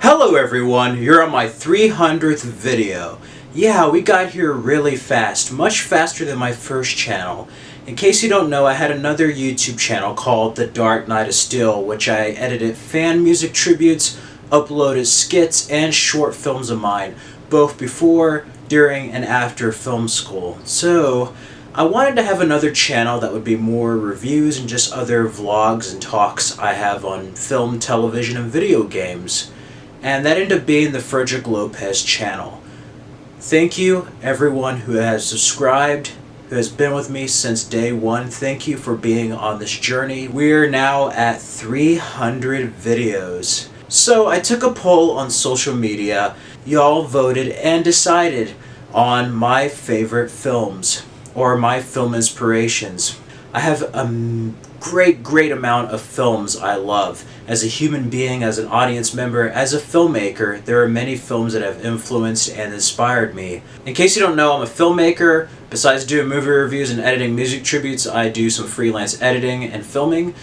Hello everyone, you're on my 300th video. Yeah, we got here really fast, much faster than my first channel. In case you don't know, I had another YouTube channel called The Dark Night of Steel, which I edited fan music tributes, uploaded skits, and short films of mine, both before, during, and after film school. So, I wanted to have another channel that would be more reviews and just other vlogs and talks I have on film, television, and video games. And that ended up being the Frederick Lopez channel. Thank you everyone who has subscribed, who has been with me since day one. Thank you for being on this journey. We're now at 300 videos. So I took a poll on social media. Y'all voted and decided on my favorite films or my film inspirations. I have a great amount of films I love. As a human being, as an audience member, as a filmmaker, there are many films that have influenced and inspired me. In case you don't know, I'm a filmmaker. Besides doing movie reviews and editing music tributes, I do some freelance editing and filming.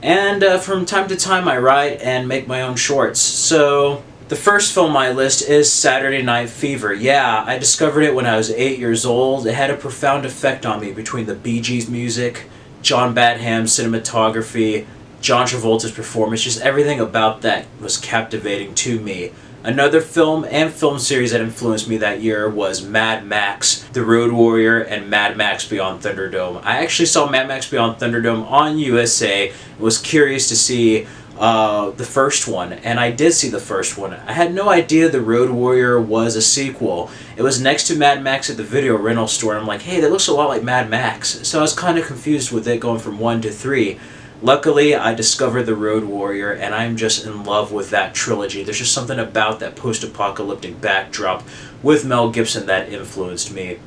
And from time to time I write and make my own shorts. So the first film on my list is Saturday Night Fever. Yeah, I discovered it when I was 8 years old. It had a profound effect on me between the Bee Gees music, John Badham's cinematography, John Travolta's performance, just everything about that was captivating to me. Another film and film series that influenced me that year was Mad Max, The Road Warrior, and Mad Max Beyond Thunderdome. I actually saw Mad Max Beyond Thunderdome on USA, was curious to see the first one, and I did see the first one. I had no idea The Road Warrior was a sequel. It was next to Mad Max at the video rental store, and I'm like, hey, that looks a lot like Mad Max. So I was kind of confused with it going from 1 to 3. Luckily, I discovered The Road Warrior, and I'm just in love with that trilogy. There's just something about that post-apocalyptic backdrop with Mel Gibson that influenced me.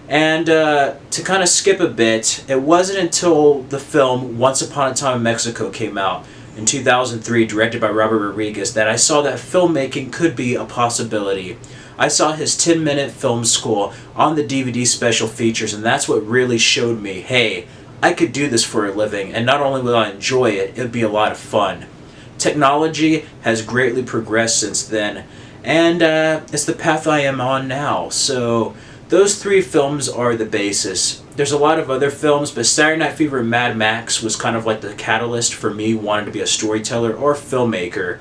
And to kind of skip a bit, it wasn't until the film Once Upon a Time in Mexico came out in 2003, directed by Robert Rodriguez, that I saw that filmmaking could be a possibility. I saw his 10-minute film school on the DVD special features, and that's what really showed me, hey, I could do this for a living, and not only will I enjoy it, it would be a lot of fun. Technology has greatly progressed since then, and it's the path I am on now. So those three films are the basis. There's a lot of other films, but Saturday Night Fever and Mad Max was kind of like the catalyst for me wanting to be a storyteller or filmmaker.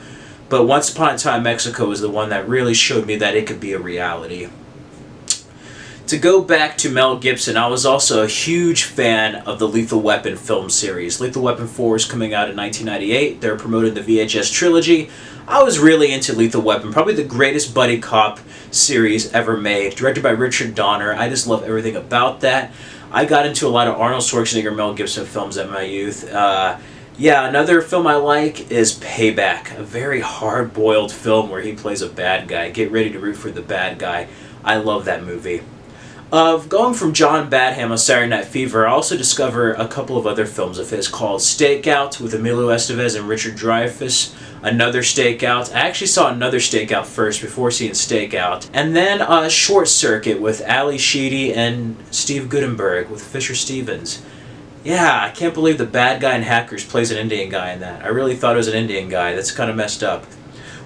But Once Upon a Time in Mexico was the one that really showed me that it could be a reality. To go back to Mel Gibson, I was also a huge fan of the Lethal Weapon film series. Lethal Weapon 4 is coming out in 1998. They're promoting the VHS trilogy. I was really into Lethal Weapon, probably the greatest buddy cop series ever made. Directed by Richard Donner. I just love everything about that. I got into a lot of Arnold Schwarzenegger, Mel Gibson films in my youth. Yeah, another film I like is Payback, a very hard-boiled film where he plays a bad guy. Get ready to root for the bad guy. I love that movie. Going from John Badham on Saturday Night Fever, I also discover a couple of other films of his called Stakeout with Emilio Estevez and Richard Dreyfuss, Another Stakeout. I actually saw Another Stakeout first before seeing Stakeout. And then Short Circuit with Ali Sheedy and Steve Guttenberg with Fisher Stevens. Yeah, I can't believe the bad guy in Hackers plays an Indian guy in that. I really thought it was an Indian guy. That's kind of messed up.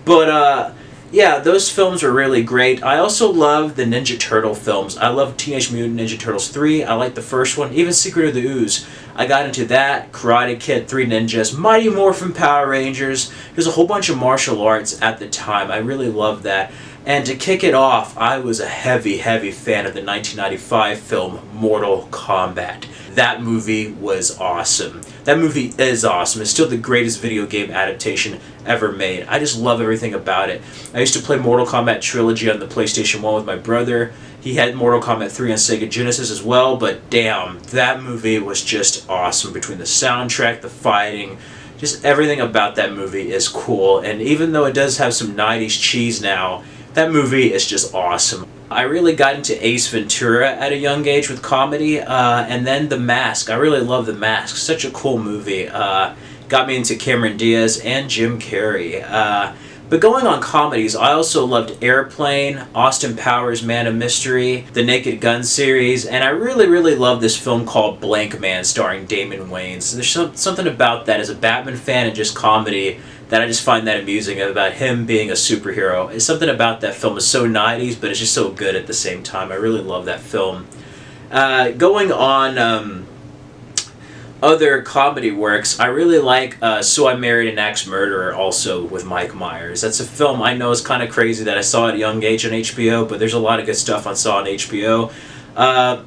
But, yeah, those films were really great. I also love the Ninja Turtle films. I love Teenage Mutant Ninja Turtles 3. I like the first one. Even Secret of the Ooze. I got into that. Karate Kid, Three Ninjas, Mighty Morphin Power Rangers. There's a whole bunch of martial arts at the time. I really loved that. And to kick it off, I was a heavy fan of the 1995 film Mortal Kombat. That movie was awesome. That movie is awesome. It's still the greatest video game adaptation ever made. I just love everything about it. I used to play Mortal Kombat Trilogy on the PlayStation 1 with my brother. He had Mortal Kombat 3 on Sega Genesis as well, but damn, that movie was just awesome. Between the soundtrack, the fighting, just everything about that movie is cool. And even though it does have some 90s cheese now, that movie is just awesome. I really got into Ace Ventura at a young age with comedy, and then The Mask. I really love The Mask. Such a cool movie. Got me into Cameron Diaz and Jim Carrey. But going on comedies, I also loved Airplane, Austin Powers' Man of Mystery, the Naked Gun series, and I really love this film called Blank Man starring Damon Wayans. There's something about that as a Batman fan and just comedy that I just find that amusing about him being a superhero. It's something about that film is so 90s, but it's just so good at the same time. I really love that film. Going on other comedy works, I really like So I Married an Axe Murderer, also with Mike Myers. That's a film I know is kind of crazy that I saw at a young age on HBO, but there's a lot of good stuff I saw on HBO.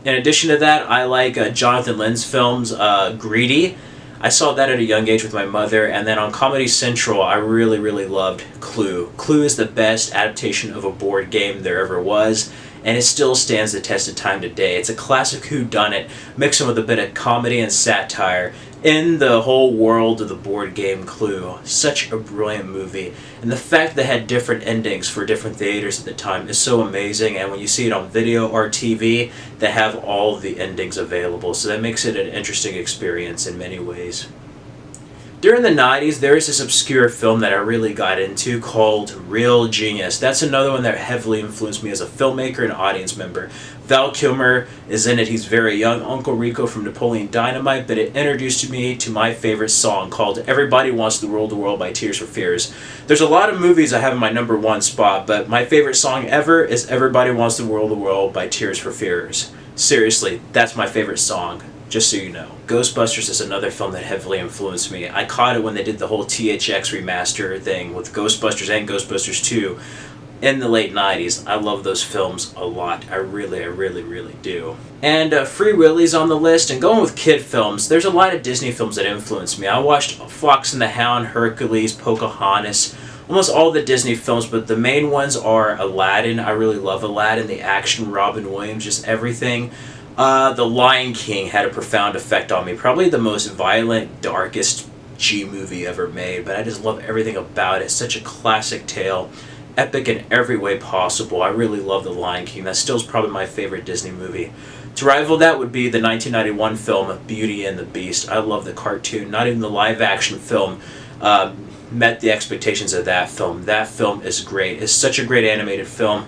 In addition to that, I like Jonathan Lynn's films, Greedy. I saw that at a young age with my mother, and then on Comedy Central, I really, really loved Clue. Clue is the best adaptation of a board game there ever was, and it still stands the test of time today. It's a classic whodunit, mixing with a bit of comedy and satire in the whole world of the board game Clue. Such a brilliant movie, and the fact that it had different endings for different theaters at the time is so amazing, and when you see it on video or TV, they have all the endings available, so that makes it an interesting experience in many ways. During the 90s, there is this obscure film that I really got into called Real Genius. That's another one that heavily influenced me as a filmmaker and audience member. Val Kilmer is in it. He's very young, Uncle Rico from Napoleon Dynamite, but it introduced me to my favorite song called Everybody Wants the World by Tears for Fears. There's a lot of movies I have in my #1 spot, but my favorite song ever is Everybody Wants the World by Tears for Fears. Seriously, that's my favorite song. Just so you know. Ghostbusters is another film that heavily influenced me. I caught it when they did the whole THX remaster thing with Ghostbusters and Ghostbusters 2 in the late 90s. I love those films a lot. I really do. And Free Willy's on the list, and going with kid films, there's a lot of Disney films that influenced me. I watched Fox and the Hound, Hercules, Pocahontas, almost all the Disney films, but the main ones are Aladdin. I really love Aladdin, the action, Robin Williams, just everything. The Lion King had a profound effect on me. Probably the most violent, darkest G movie ever made, but I just love everything about it. Such a classic tale, epic in every way possible. I really love The Lion King. That still is probably my favorite Disney movie. To rival that would be the 1991 film Beauty and the Beast. I love the cartoon. Not even the live-action film met the expectations of that film. That film is great. It's such a great animated film.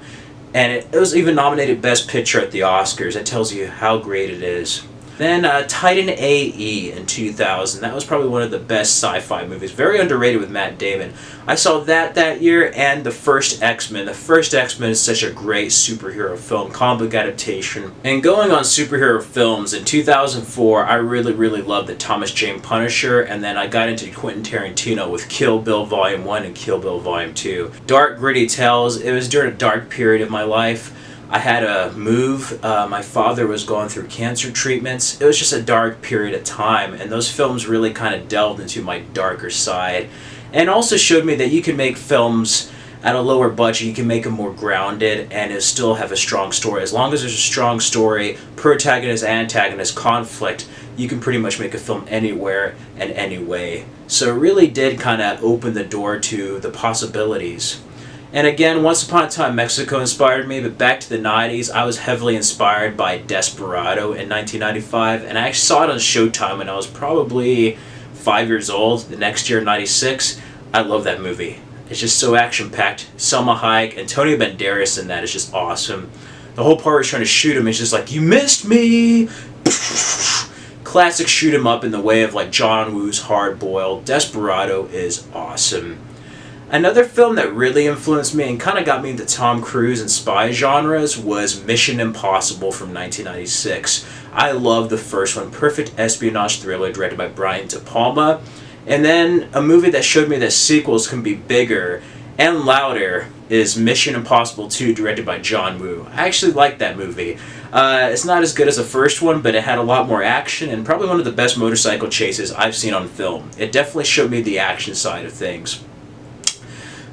And it was even nominated Best Picture at the Oscars. That tells you how great it is. Then Titan A.E. in 2000. That was probably one of the best sci-fi movies. Very underrated with Matt Damon. I saw that year, and The First X-Men. The First X-Men is such a great superhero film, comic book adaptation. And going on superhero films, in 2004, I really loved the Thomas Jane Punisher, and then I got into Quentin Tarantino with Kill Bill Volume 1 and Kill Bill Volume 2. Dark, gritty tales. It was during a dark period of my life. I had to move. My father was going through cancer treatments. It was just a dark period of time, and those films really kind of delved into my darker side, and also showed me that you can make films at a lower budget. You can make them more grounded, and it still have a strong story. As long as there's a strong story, protagonist, antagonist, conflict, you can pretty much make a film anywhere and any way. So it really did kind of open the door to the possibilities. And again, Once Upon a Time Mexico inspired me, but back to the 90s, I was heavily inspired by Desperado in 1995, and I actually saw it on Showtime when I was probably 5 years old. The next year, 96, I love that movie. It's just so action-packed. Selma Hayek, Antonio Banderas in that is just awesome. The whole part where he's trying to shoot him is just like, you missed me! Classic shoot 'em up in the way of like John Woo's Hard Boiled. Desperado is awesome. Another film that really influenced me and kind of got me into Tom Cruise and spy genres was Mission Impossible from 1996. I love the first one. Perfect espionage thriller directed by Brian De Palma. And then a movie that showed me that sequels can be bigger and louder is Mission Impossible 2, directed by John Woo. I actually like that movie. It's not as good as the first one, but it had a lot more action and probably one of the best motorcycle chases I've seen on film. It definitely showed me the action side of things.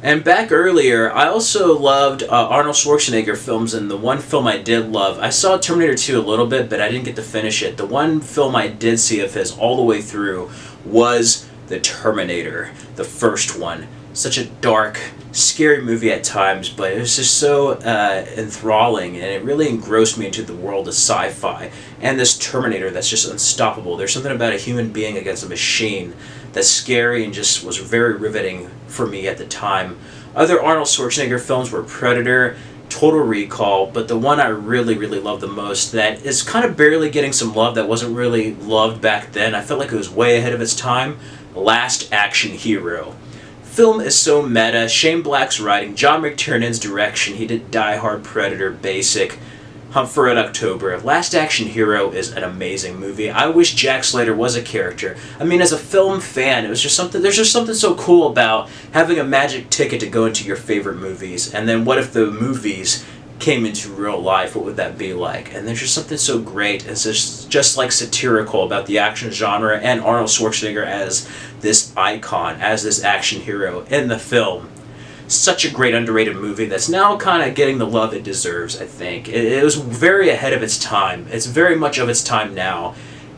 And back earlier, I also loved Arnold Schwarzenegger films, and the one film I did love, I saw Terminator 2 a little bit, but I didn't get to finish it. The one film I did see of his all the way through was The Terminator, the first one. Such a dark, scary movie at times, but it was just so enthralling, and it really engrossed me into the world of sci-fi. And this Terminator that's just unstoppable. There's something about a human being against a machine that's scary and just was very riveting for me at the time. Other Arnold Schwarzenegger films were Predator, Total Recall, but the one I really loved the most that is kind of barely getting some love that wasn't really loved back then, I felt like it was way ahead of its time, Last Action Hero. film is so meta. Shane Black's writing, John McTiernan's direction. He did Die Hard, Predator, Basic, Hunt for Red October. Last Action Hero is an amazing movie. I wish Jack Slater was a character. I mean, as a film fan, it was just something. There's just something so cool about having a magic ticket to go into your favorite movies. And then what if the movies came into real life? What would that be like? And there's just something so great. It's just like satirical about the action genre and Arnold Schwarzenegger as this icon, as this action hero in the film. Such a great underrated movie that's now kind of getting the love it deserves, I think. It was very ahead of its time. It's very much of its time now.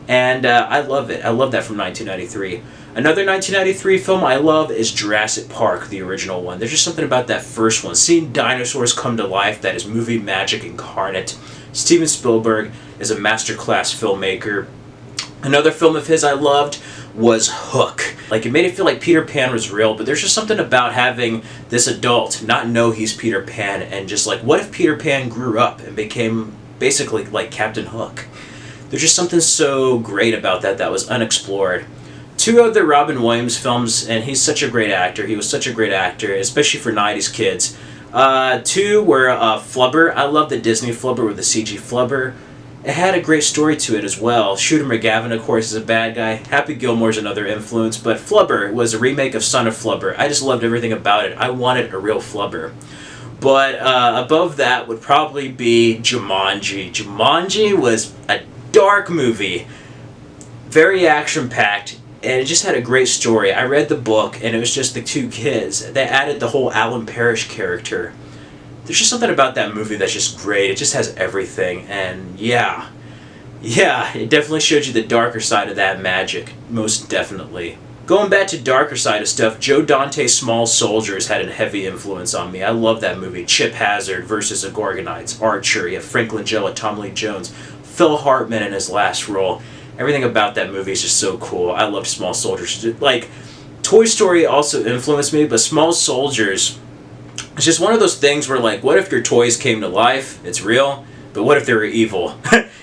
And I love it. I love that from 1993. Another 1993 film I love is Jurassic Park, the original one. There's just something about that first one. Seeing dinosaurs come to life, that is movie magic incarnate. Steven Spielberg is a masterclass filmmaker. Another film of his I loved was Hook. Like, it made it feel like Peter Pan was real, but there's just something about having this adult not know he's Peter Pan, and just like, what if Peter Pan grew up and became basically like Captain Hook? There's just something so great about that was unexplored. Two other Robin Williams films, and he's such a great actor. He was such a great actor, especially for 90s kids. Two were Flubber. I love the Disney Flubber with the CG Flubber. It had a great story to it as well. Shooter McGavin, of course, is a bad guy. Happy Gilmore's another influence, but Flubber was a remake of Son of Flubber. I just loved everything about it. I wanted a real Flubber. But above that would probably be Jumanji. Jumanji was a dark movie, very action-packed, and it just had a great story. I read the book, and it was just the two kids. They added the whole Alan Parrish character. There's just something about that movie that's just great. It just has everything, and yeah, it definitely showed you the darker side of that magic, most definitely. Going back to darker side of stuff, Joe Dante's Small Soldiers had a heavy influence on me. I love that movie. Chip Hazard versus the Gorgonites, Archer, you have Frank Langella, Tommy Lee Jones, Phil Hartman in his last role. Everything about that movie is just so cool. I love Small Soldiers. Like, Toy Story also influenced me, but Small Soldiers, it's just one of those things where, like, what if your toys came to life? It's real, but what if they were evil?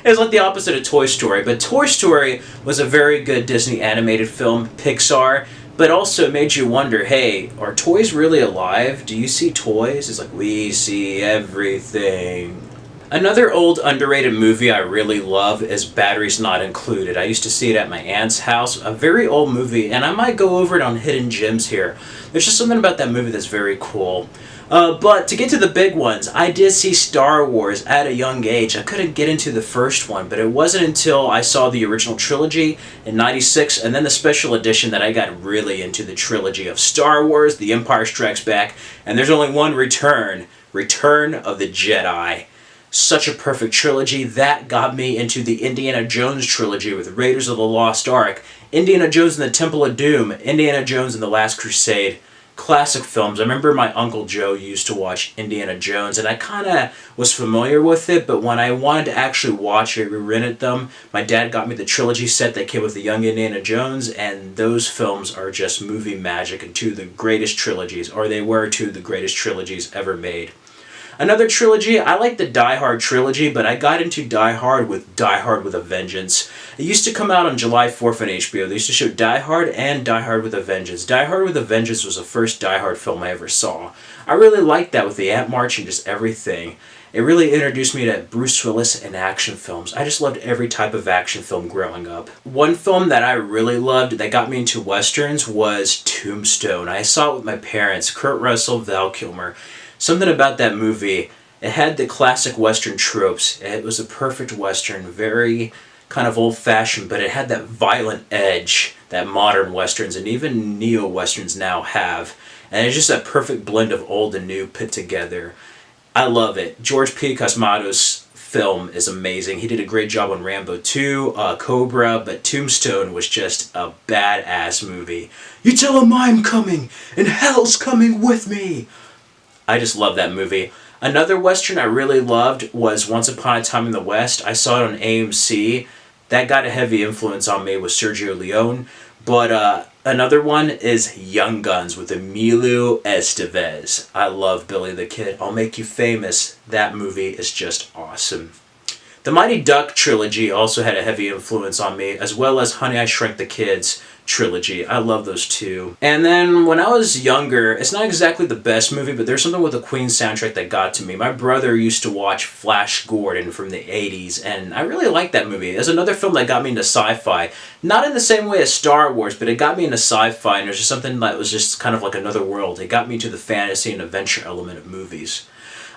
It's like the opposite of Toy Story, but Toy Story was a very good Disney animated film, Pixar, but also made you wonder, hey, are toys really alive? Do you see toys? It's like, we see everything. Another old underrated movie I really love is Batteries Not Included. I used to see it at my aunt's house, a very old movie, and I might go over it on Hidden Gems here. There's just something about that movie that's very cool. But to get to the big ones, I did see Star Wars at a young age. I couldn't get into the first one, but it wasn't until I saw the original trilogy in '96 and then the special edition that I got really into the trilogy of Star Wars, The Empire Strikes Back, and there's only one Return of the Jedi. Such a perfect trilogy. That got me into the Indiana Jones trilogy with Raiders of the Lost Ark, Indiana Jones and the Temple of Doom, Indiana Jones and the Last Crusade. Classic films. I remember my Uncle Joe used to watch Indiana Jones, and I kind of was familiar with it, but when I wanted to actually watch it, we rented them. My dad got me the trilogy set that came with the Young Indiana Jones, and those films are just movie magic and two of the greatest trilogies, or they were two of the greatest trilogies ever made. Another trilogy, I like the Die Hard trilogy, but I got into Die Hard with a Vengeance. It used to come out on July 4th on HBO. They used to show Die Hard and Die Hard with a Vengeance. Die Hard with a Vengeance was the first Die Hard film I ever saw. I really liked that with the Ant March and just everything. It really introduced me to Bruce Willis and action films. I just loved every type of action film growing up. One film that I really loved that got me into Westerns was Tombstone. I saw it with my parents, Kurt Russell, Val Kilmer. Something about that movie, it had the classic Western tropes. It was a perfect Western, very kind of old-fashioned, but it had that violent edge that modern Westerns and even neo-Westerns now have. And it's just a perfect blend of old and new put together. I love it. George P. Cosmato's film is amazing. He did a great job on Rambo 2, Cobra, but Tombstone was just a badass movie. You tell him I'm coming, and hell's coming with me! I just love that movie. Another Western I really loved was Once Upon a Time in the West. I saw it on AMC. That got a heavy influence on me with Sergio Leone. But another one is Young Guns with Emilio Estevez. I love Billy the Kid. I'll Make You Famous. That movie is just awesome. The Mighty Duck trilogy also had a heavy influence on me, as well as Honey, I Shrunk the Kids trilogy. I love those two. And then when I was younger, it's not exactly the best movie, but there's something with the Queen soundtrack that got to me. My brother used to watch Flash Gordon from the 80s, and I really liked that movie. There's another film that got me into sci-fi. Not in the same way as Star Wars, but it got me into sci-fi, and it was just something that was just kind of like another world. It got me to the fantasy and adventure element of movies.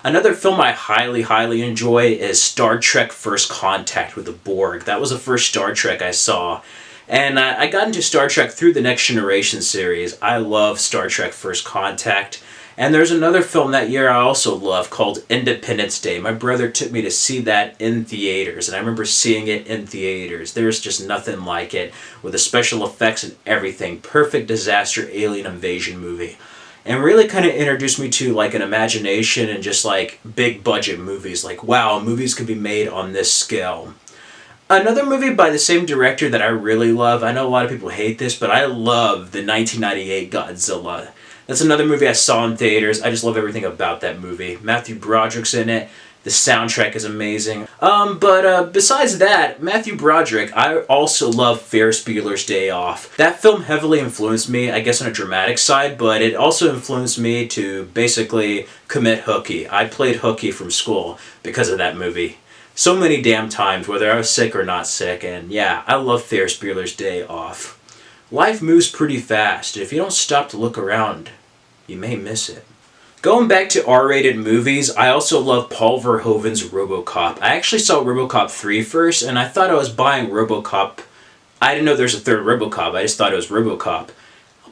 Another film I highly, highly enjoy is Star Trek First Contact with the Borg. That was the first Star Trek I saw. And I got into Star Trek through the Next Generation series. I love Star Trek First Contact. And there's another film that year I also love called Independence Day. My brother took me to see that in theaters, and I remember seeing it in theaters. There's just nothing like it, with the special effects and everything. Perfect disaster alien invasion movie. And really kind of introduced me to like an imagination and just like big budget movies. Like, wow, movies could be made on this scale. Another movie by the same director that I really love, I know a lot of people hate this, but I love the 1998 Godzilla. That's another movie I saw in theaters. I just love everything about that movie. Matthew Broderick's in it. The soundtrack is amazing. But besides that, Matthew Broderick, I also love Ferris Bueller's Day Off. That film heavily influenced me, I guess on a dramatic side, but it also influenced me to basically commit hooky. I played hooky from school because of that movie. So many damn times, whether I was sick or not sick, and yeah, I love Ferris Bueller's Day Off. Life moves pretty fast. If you don't stop to look around, you may miss it. Going back to R-rated movies, I also love Paul Verhoeven's RoboCop. I actually saw RoboCop 3 first, and I thought I was buying RoboCop. I didn't know there's a third RoboCop, I just thought it was RoboCop.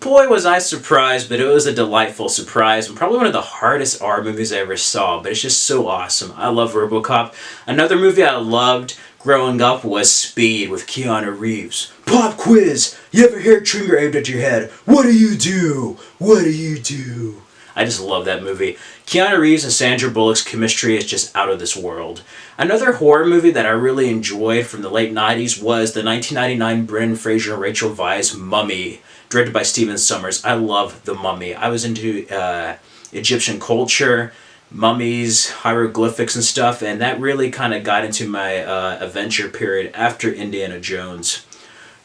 Boy, was I surprised, but it was a delightful surprise, and probably one of the hardest R movies I ever saw, but it's just so awesome. I love RoboCop. Another movie I loved growing up was Speed with Keanu Reeves. Pop quiz! You have a hair trigger aimed at your head. What do you do? What do you do? I just love that movie. Keanu Reeves and Sandra Bullock's chemistry is just out of this world. Another horror movie that I really enjoyed from the late 90s was the 1999 Brendan Fraser and Rachel Weisz Mummy, directed by Stephen Sommers. I love The Mummy. I was into Egyptian culture, mummies, hieroglyphics and stuff, and that really kind of got into my adventure period after Indiana Jones.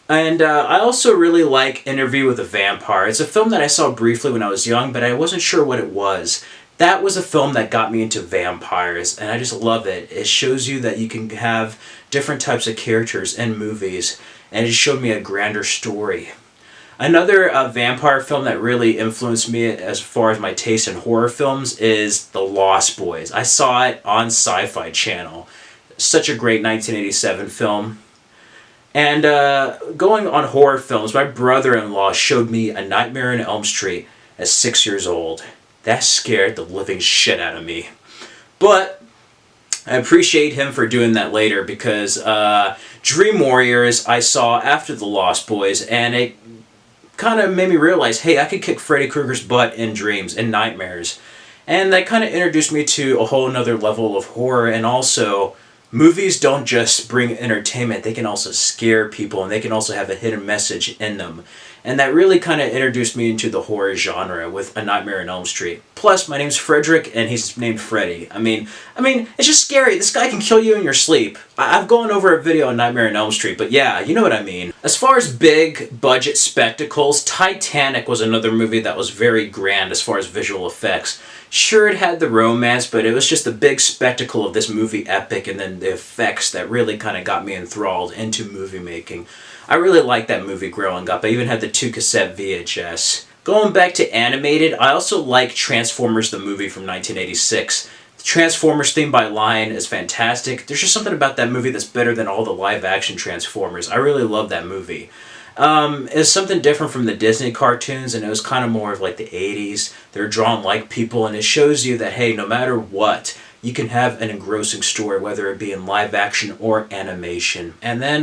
And I also really like Interview with a Vampire. It's a film that I saw briefly when I was young, but I wasn't sure what it was. That was a film that got me into vampires, and I just love it. It shows you that you can have different types of characters in movies, and it showed me a grander story. Another vampire film that really influenced me as far as my taste in horror films is The Lost Boys. I saw it on Sci-Fi Channel. Such a great 1987 film. And going on horror films, my brother-in-law showed me A Nightmare on Elm Street at 6 years old. That scared the living shit out of me. But I appreciate him for doing that later, because Dream Warriors I saw after The Lost Boys, and it kind of made me realize, hey, I could kick Freddy Krueger's butt in dreams and nightmares. And that kind of introduced me to a whole nother level of horror, and also movies don't just bring entertainment, they can also scare people, and they can also have a hidden message in them. And that really kind of introduced me into the horror genre with A Nightmare on Elm Street. Plus, my name's Frederick, and he's named Freddy. I mean, it's just scary. This guy can kill you in your sleep. I've gone over a video on Nightmare on Elm Street, but yeah, you know what I mean. As far as big budget spectacles, Titanic was another movie that was very grand as far as visual effects. Sure, it had the romance, but it was just the big spectacle of this movie epic, and then the effects that really kind of got me enthralled into movie making. I really liked that movie growing up. I even had the 2 cassette VHS. Going back to animated, I also like Transformers the movie from 1986. The Transformers theme by Lion is fantastic. There's just something about that movie that's better than all the live-action Transformers. I really love that movie. It's something different from the Disney cartoons, and it was kind of more of like the 80s. They're drawn like people, and it shows you that, hey, no matter what, you can have an engrossing story, whether it be in live action or animation. And then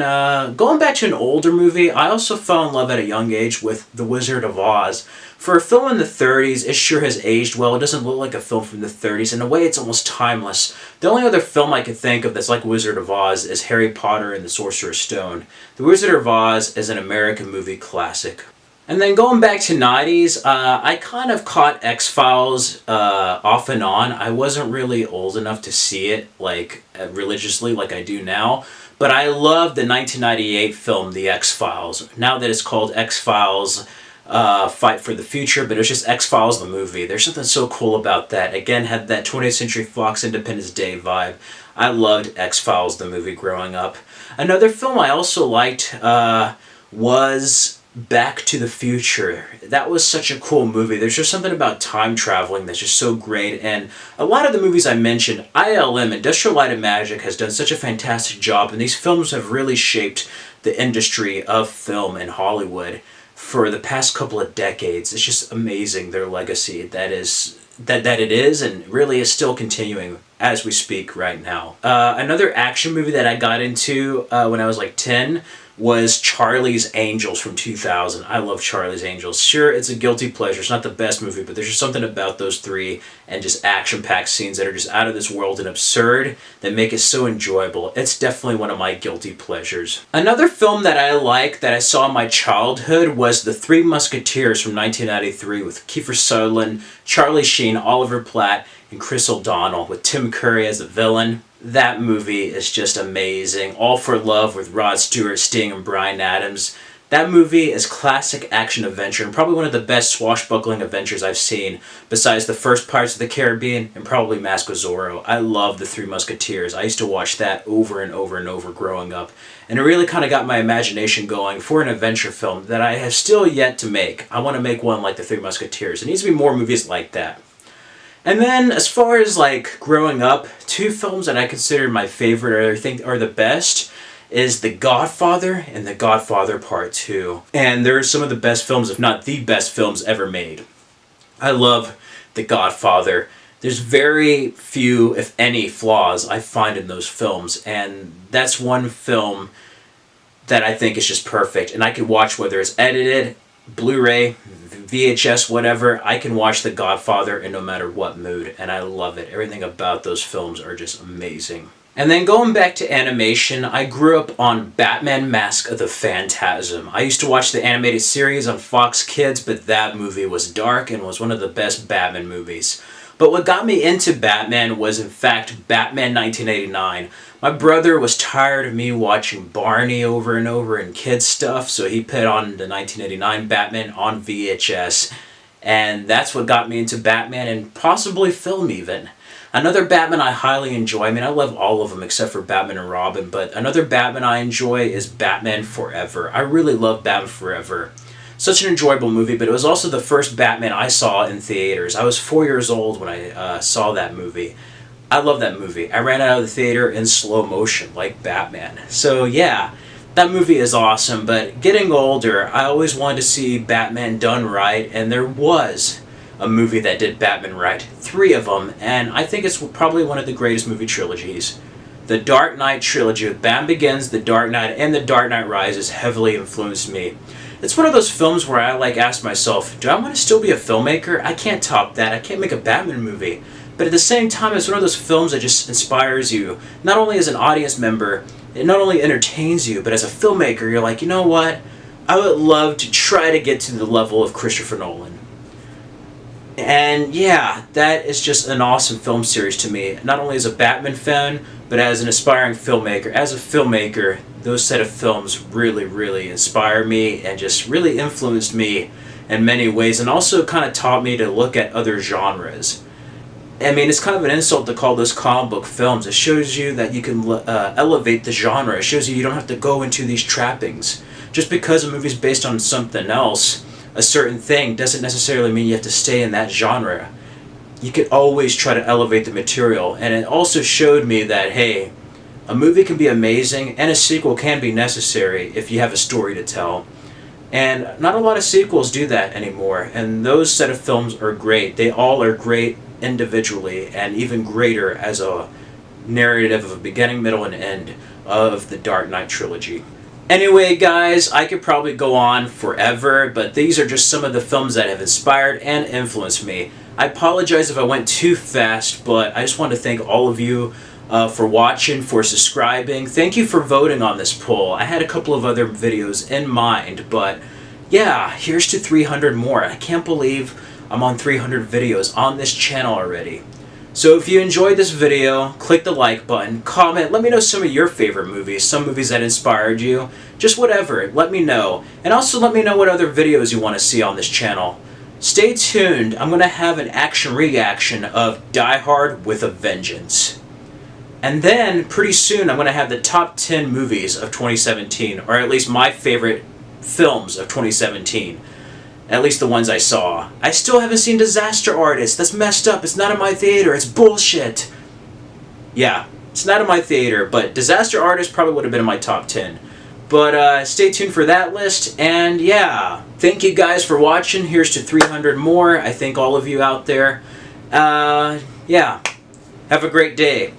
going back to an older movie, I also fell in love at a young age with The Wizard of Oz. For a film in the 30s, it sure has aged well. It doesn't look like a film from the 30s. In a way, it's almost timeless. The only other film I can think of that's like Wizard of Oz is Harry Potter and the Sorcerer's Stone. The Wizard of Oz is an American movie classic. And then going back to 90s, I kind of caught X-Files off and on. I wasn't really old enough to see it like religiously like I do now, but I loved the 1998 film The X-Files. Now that it's called X-Files Fight for the Future, but it was just X-Files the movie. There's something so cool about that. Again, had that 20th Century Fox Independence Day vibe. I loved X-Files the movie growing up. Another film I also liked was Back to the Future. That was such a cool movie. There's just something about time traveling that's just so great, and a lot of the movies I mentioned, ILM, Industrial Light and Magic, has done such a fantastic job, and these films have really shaped the industry of film in Hollywood for the past couple of decades. It's just amazing, their legacy that it is and really is still continuing as we speak right now. Another action movie that I got into when I was like 10 was Charlie's Angels from 2000. I love Charlie's Angels. Sure, it's a guilty pleasure. It's not the best movie, but there's just something about those three and just action-packed scenes that are just out of this world and absurd that make it so enjoyable. It's definitely one of my guilty pleasures. Another film that I like that I saw in my childhood was The Three Musketeers from 1993 with Kiefer Sutherland, Charlie Sheen, Oliver Platt, and Chris O'Donnell with Tim Curry as the villain. That movie is just amazing. All for Love with Rod Stewart, Sting, and Bryan Adams. That movie is classic action adventure and probably one of the best swashbuckling adventures I've seen, besides the first Pirates of the Caribbean and probably Mask of Zorro. I love The Three Musketeers. I used to watch that over and over and over growing up, and it really kind of got my imagination going for an adventure film that I have still yet to make. I want to make one like The Three Musketeers. There needs to be more movies like that. And then, as far as like growing up, two films that I consider my favorite or I think are the best is The Godfather and The Godfather Part 2. And they're some of the best films, if not the best films ever made. I love The Godfather. There's very few, if any, flaws I find in those films, and that's one film that I think is just perfect. And I could watch whether it's edited, Blu-ray, VHS, whatever. I can watch The Godfather in no matter what mood, and I love it. Everything about those films are just amazing. And then going back to animation, I grew up on Batman Mask of the Phantasm. I used to watch the animated series on Fox Kids, but that movie was dark and was one of the best Batman movies. But what got me into Batman was, in fact, Batman 1989. My brother was tired of me watching Barney over and over and kids stuff, so he put on the 1989 Batman on VHS, and that's what got me into Batman and possibly film even. Another Batman I highly enjoy, I mean I love all of them except for Batman and Robin, but another Batman I enjoy is Batman Forever. I really love Batman Forever. Such an enjoyable movie, but it was also the first Batman I saw in theaters. I was 4 years old when I saw that movie. I love that movie. I ran out of the theater in slow motion, like Batman. So yeah, that movie is awesome, but getting older, I always wanted to see Batman done right, and there was a movie that did Batman right. 3 of them, and I think it's probably one of the greatest movie trilogies. The Dark Knight trilogy with Batman Begins, The Dark Knight, and The Dark Knight Rises heavily influenced me. It's one of those films where I ask myself, do I want to still be a filmmaker? I can't top that. I can't make a Batman movie. But at the same time, it's one of those films that just inspires you. Not only as an audience member, it not only entertains you, but as a filmmaker, you're like, you know what? I would love to try to get to the level of Christopher Nolan. And yeah, that is just an awesome film series to me. Not only as a Batman fan, but as an aspiring filmmaker. As a filmmaker, those set of films really, really inspire me and just really influenced me in many ways, and also kind of taught me to look at other genres. I mean, it's kind of an insult to call those comic book films. It shows you that you can elevate the genre. It shows you don't have to go into these trappings. Just because a movie's based on something else, a certain thing, doesn't necessarily mean you have to stay in that genre. You could always try to elevate the material. And it also showed me that, hey, a movie can be amazing and a sequel can be necessary if you have a story to tell. And not a lot of sequels do that anymore. And those set of films are great. They all are great individually, and even greater as a narrative of a beginning, middle, and end of the Dark Knight trilogy. Anyway, guys, I could probably go on forever, but these are just some of the films that have inspired and influenced me. I apologize if I went too fast, but I just want to thank all of you for watching, for subscribing. Thank you for voting on this poll. I had a couple of other videos in mind, but yeah, here's to 300 more. I can't believe I'm on 300 videos on this channel already. So if you enjoyed this video, click the like button, comment, let me know some of your favorite movies, some movies that inspired you, just whatever, let me know. And also let me know what other videos you want to see on this channel. Stay tuned, I'm going to have an action reaction of Die Hard with a Vengeance. And then, pretty soon, I'm going to have the top 10 movies of 2017, or at least my favorite films of 2017. At least the ones I saw. I still haven't seen Disaster Artist. That's messed up. It's not in my theater. It's bullshit. Yeah, it's not in my theater, but Disaster Artist probably would have been in my top 10. But stay tuned for that list, and yeah. Thank you guys for watching. Here's to 300 more. I thank all of you out there. Yeah. Have a great day.